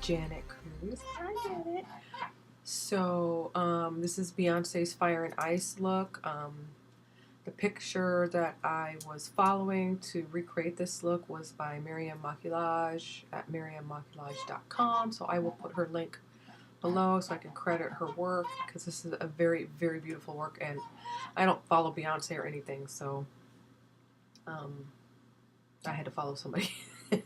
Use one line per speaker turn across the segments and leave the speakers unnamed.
Janet Cruz. I get it. So this is Beyonce's Fire and Ice look. The picture that I was following to recreate this look was by Miriam Maquillage at miriammaquillage.com. So I will put her link below so I can credit her work, because this is a very, very beautiful work, and I don't follow Beyonce or anything, so I had to follow somebody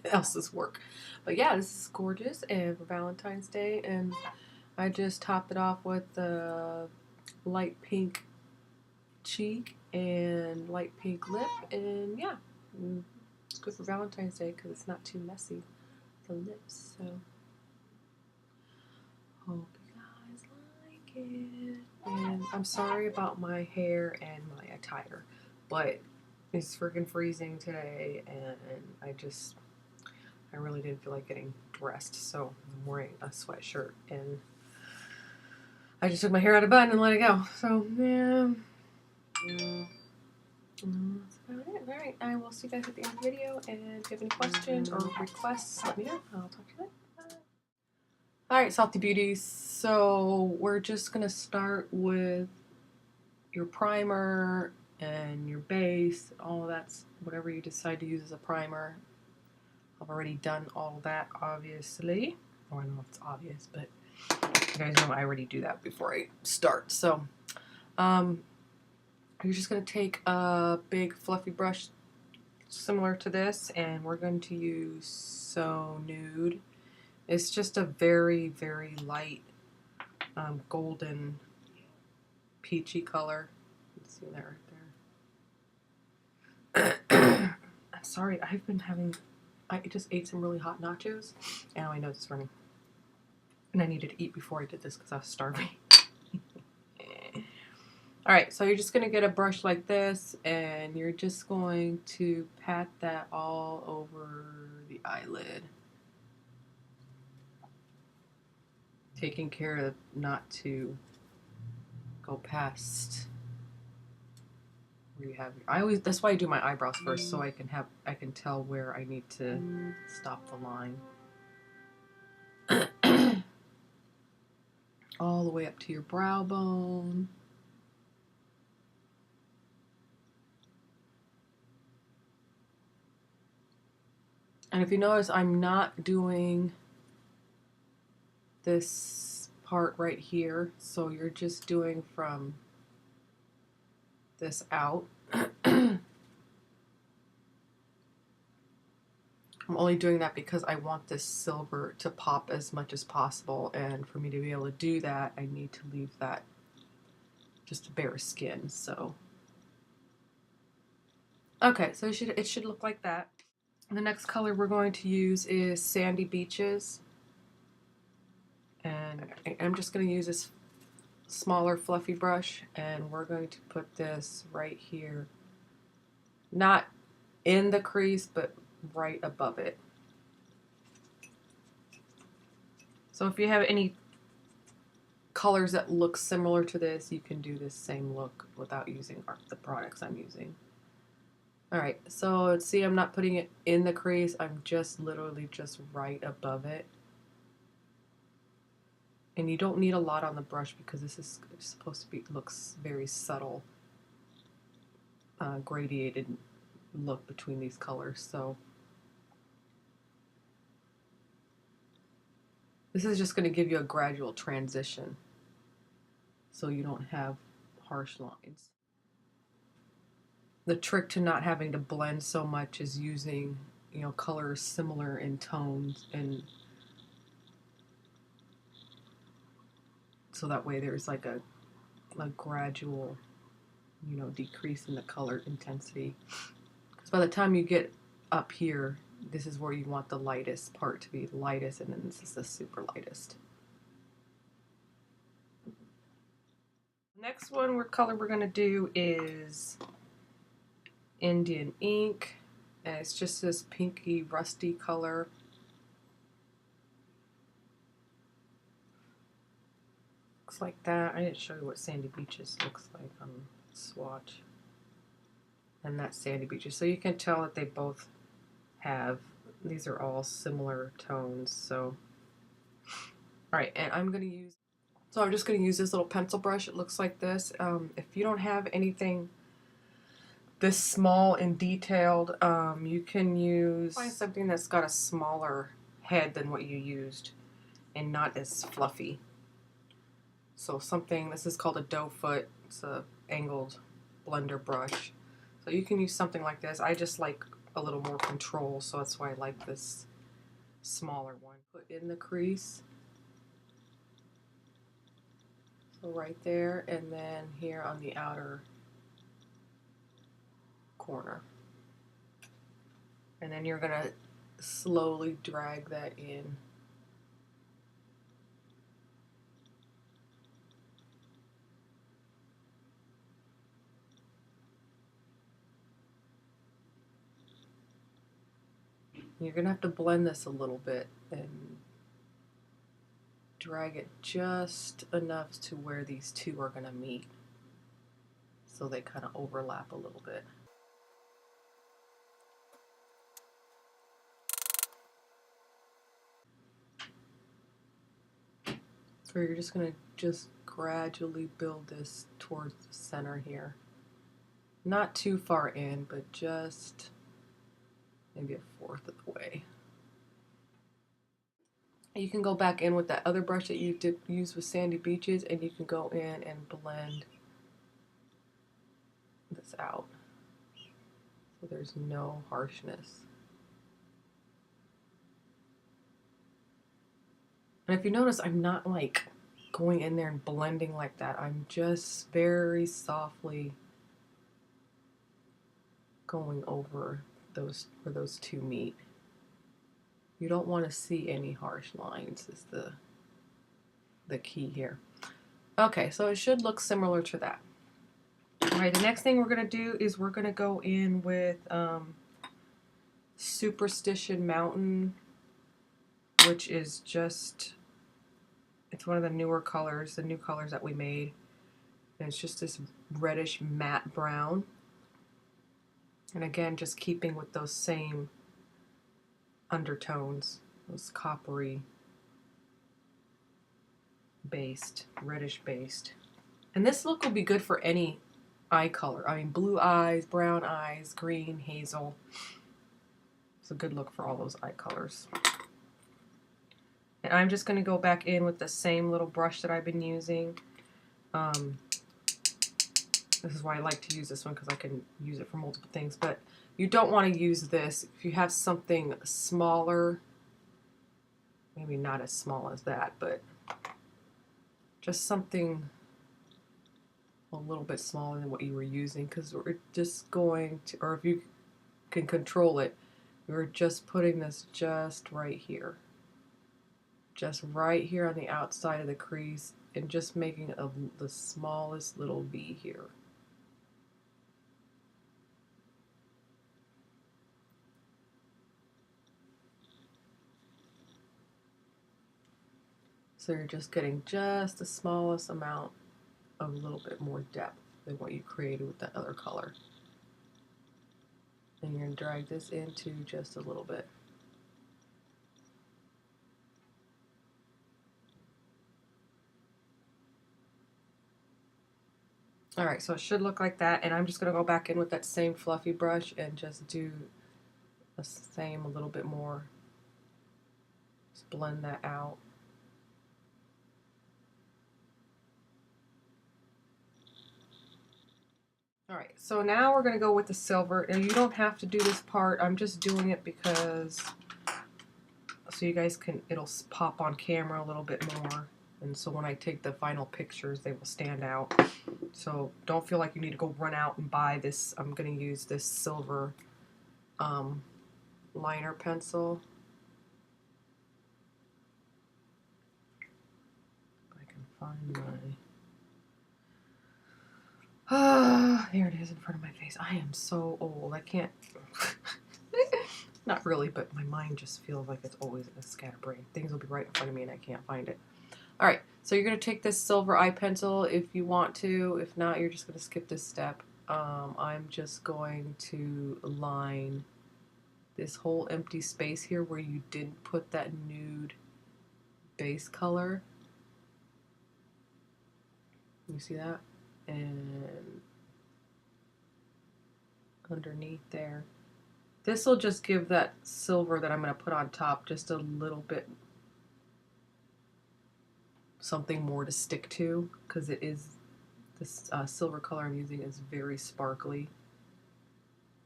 else's work. But yeah, this is gorgeous, and for Valentine's Day, and I just topped it off with the light pink cheek and light pink lip, and yeah, it's good for Valentine's Day because it's not too messy, the lips. So hope you guys like it. And I'm sorry about my hair and my attire, but it's freaking freezing today, and I really didn't feel like getting dressed, so I'm wearing a sweatshirt, and I just took my hair out of a bun and let it go. So yeah, that's about it. All right, I will see you guys at the end of the video, and if you have any questions or requests, let me know. I'll talk to you later. Bye. All right, Salty Beauties. So we're just gonna start with your primer and your base. All of that's whatever you decide to use as a primer. I've already done all that, obviously. Oh, I don't know if it's obvious, but you guys know I already do that before I start. So you're just going to take a big fluffy brush similar to this, and we're going to use So Nude. It's just a very, very light golden peachy color. You can see that right there. I'm sorry, I just ate some really hot nachos, and my nose is running. And I needed to eat before I did this because I was starving. Alright, so you're just going to get a brush like this, and you're just going to pat that all over the eyelid. Taking care of not to go past where you have your, that's why I do my eyebrows first, so I can tell where I need to stop the line. All the way up to your brow bone. And if you notice, I'm not doing this part right here, so you're just doing from this out. I'm only doing that because I want this silver to pop as much as possible, and for me to be able to do that, I need to leave that just bare skin. So okay, so it should look like that. The next color we're going to use is Sandy Beaches, and I'm just going to use this smaller fluffy brush, and we're going to put this right here, not in the crease but right above it. So if you have any colors that look similar to this, you can do this same look without using the products I'm using. Alright, so see, I'm not putting it in the crease, I'm just literally just right above it. And you don't need a lot on the brush because this is supposed to be, looks very subtle, gradiated look between these colors. So this is just going to give you a gradual transition so you don't have harsh lines. The trick to not having to blend so much is using, you know, colors similar in tones, and so that way there's like a gradual, you know, decrease in the color intensity. Because by the time you get up here, this is where you want the lightest part to be the lightest, and then this is the super lightest. Next color we're going to do is Indian Ink, and it's just this pinky rusty color. Looks like that. I didn't show you what Sandy Beaches looks like on the swatch. And that's Sandy Beaches. So you can tell that they both have, these are all similar tones. So Alright, and I'm just going to use this little pencil brush. It looks like this. If you don't have anything this small and detailed, you can find something that's got a smaller head than what you used and not as fluffy. So this is called a doe foot. It's a angled blender brush. So you can use something like this. I just like a little more control, so that's why I like this smaller one. Put in the crease. So right there, and then here on the outer corner. And then you're going to slowly drag that in. You're going to have to blend this a little bit and drag it just enough to where these two are going to meet, so they kind of overlap a little bit. So you're just going to gradually build this towards the center here. Not too far in, but just maybe a fourth of the way. You can go back in with that other brush that you did use with Sandy Beaches, and you can go in and blend this out so there's no harshness. And if you notice, I'm not like going in there and blending like that. I'm just very softly going over those where those two meet. You don't want to see any harsh lines is the key here. Okay, so it should look similar to that. Alright, the next thing we're going to do is we're going to go in with Superstition Mountain, which is just, it's one of the newer colors, the new colors that we made. And it's just this reddish matte brown. And again, just keeping with those same undertones, those coppery based, reddish based. And this look will be good for any eye color. I mean, blue eyes, brown eyes, green, hazel. It's a good look for all those eye colors. And I'm just going to go back in with the same little brush that I've been using. This is why I like to use this one, because I can use it for multiple things. But you don't want to use this. If you have something smaller, maybe not as small as that, but just something a little bit smaller than what you were using, because we're just going to, or if you can control it, we're just putting this just right here. Just right here on the outside of the crease, and just making the smallest little V here. So you're just getting just the smallest amount of a little bit more depth than what you created with that other color. And you're going to drag this into just a little bit. Alright, so it should look like that, and I'm just going to go back in with that same fluffy brush and just do the same a little bit more. Just blend that out. Alright, so now we're going to go with the silver. And you don't have to do this part. I'm just doing it because so you guys can, it'll pop on camera a little bit more. And so when I take the final pictures, they will stand out. So don't feel like you need to go run out and buy this. I'm going to use this silver liner pencil. If I can find my... there it is in front of my face. I am so old. I can't... Not really, but my mind just feels like it's always a scatterbrain. Things will be right in front of me and I can't find it. Alright, so you're going to take this silver eye pencil if you want to. If not, you're just going to skip this step. I'm just going to line this whole empty space here where you didn't put that nude base color. You see that? And underneath there. This will just give that silver that I'm going to put on top just a little bit something more to stick to, because it is this silver color I'm using is very sparkly.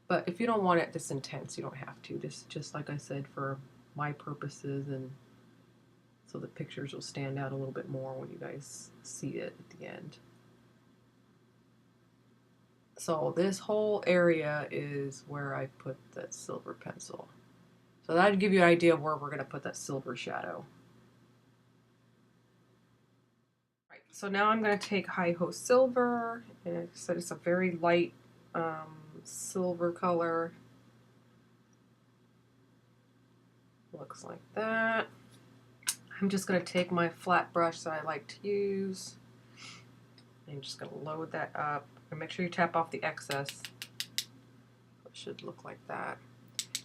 But if you don't want it this intense, you don't have to. This just like I said, for my purposes, and so the pictures will stand out a little bit more when you guys see it at the end. So this whole area is where I put that silver pencil. So that'd give you an idea of where we're going to put that silver shadow. Right, so now I'm going to take Hi-Ho Silver, and like I said, it's a very light silver color. Looks like that. I'm just going to take my flat brush that I like to use. I'm just going to load that up. And make sure you tap off the excess. It should look like that.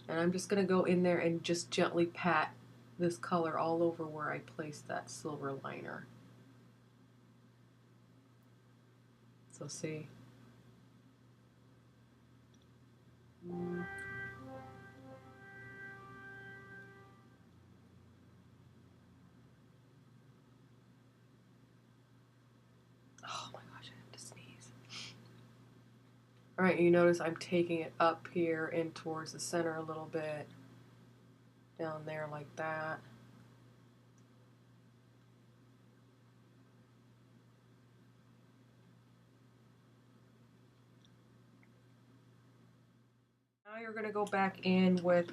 And I'm just going to go in there and just gently pat this color all over where I placed that silver liner. So see. Oh my gosh, I have to sneeze. Alright, you notice I'm taking it up here in towards the center a little bit. Down there like that. Now you're going to go back in with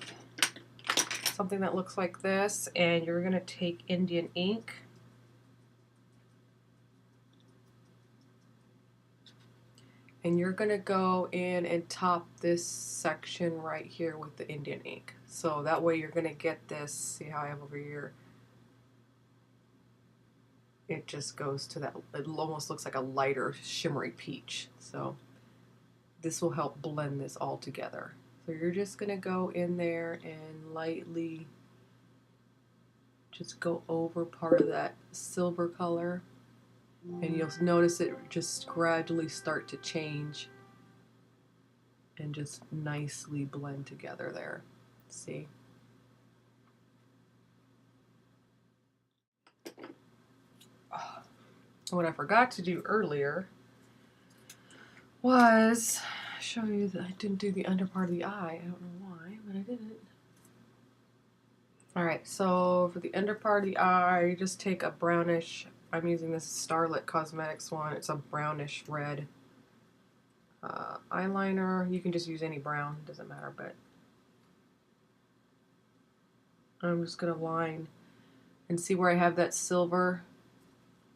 something that looks like this, and you're going to take Indian ink. And you're going to go in and top this section right here with the Indian ink. So that way you're going to get this, see how I have over here? It just goes to that, it almost looks like a lighter shimmery peach. So this will help blend this all together. So you're just going to go in there and lightly just go over part of that silver color. And you'll notice it just gradually start to change and just nicely blend together there. See? Oh. What I forgot to do earlier was show you that I didn't do the under part of the eye. I don't know why, but I didn't. Alright, so for the under part of the eye, just take a brownish, I'm using this Starlit Cosmetics one. It's a brownish red eyeliner. You can just use any brown, doesn't matter, but I'm just going to line and see where I have that silver.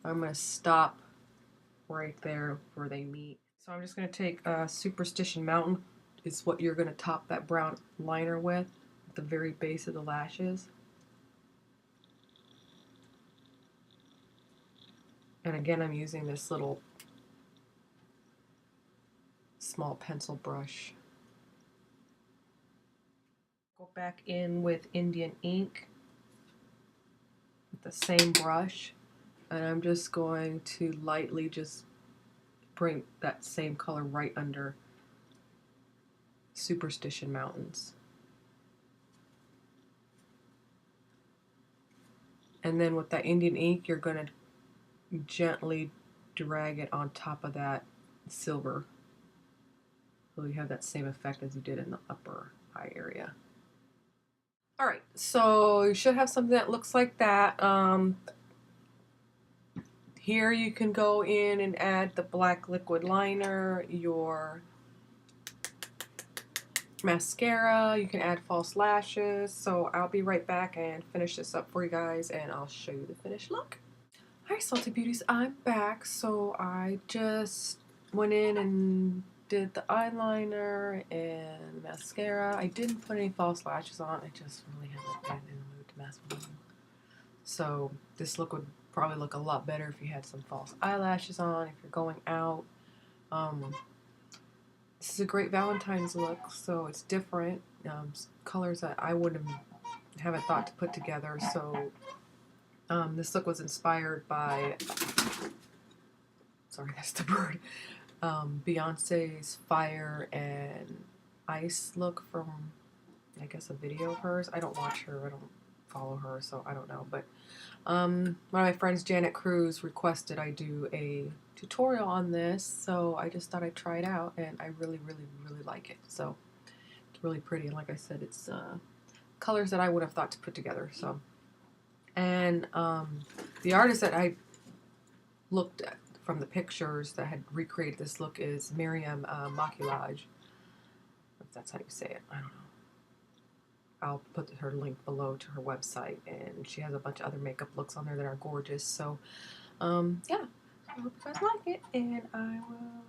I'm going to stop right there where they meet. So I'm just going to take Superstition Mountain is what you're going to top that brown liner with at the very base of the lashes. And again, I'm using this little small pencil brush. Go back in with Indian ink with the same brush, and I'm just going to lightly just bring that same color right under Superstition Mountains. And then with that Indian ink, you're going to gently drag it on top of that silver, so you have that same effect as you did in the upper eye area. Alright, so you should have something that looks like that. Here you can go in and add the black liquid liner, your mascara, you can add false lashes. So I'll be right back and finish this up for you guys, and I'll show you the finished look. Alright, Salty Beauties, I'm back. So I just went in and did the eyeliner and mascara. I didn't put any false lashes on. I just really haven't been in the mood to mess with them. So this look would probably look a lot better if you had some false eyelashes on, if you're going out. This is a great Valentine's look, so it's different. Colors that I haven't thought to put together. So this look was inspired by sorry, that's the bird. Beyonce's Fire and Ice look from, I guess, a video of hers. I don't watch her. I don't follow her, so I don't know. But one of my friends, Janet Cruz, requested I do a tutorial on this, so I just thought I'd try it out, and I really, really, really like it. So it's really pretty, and like I said, it's colors that I would have thought to put together. So, and the artist that I looked at from the pictures that had recreated this look is Miriam Makulaj. If that's how you say it, I don't know. I'll put her link below to her website, and she has a bunch of other makeup looks on there that are gorgeous. So, yeah, I hope you guys like it, and I will,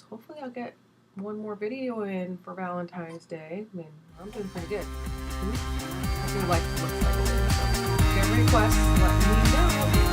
hopefully I'll get one more video in for Valentine's Day. I mean, I'm doing pretty good. I do like the looks like it is. So, if you have requests, let me know.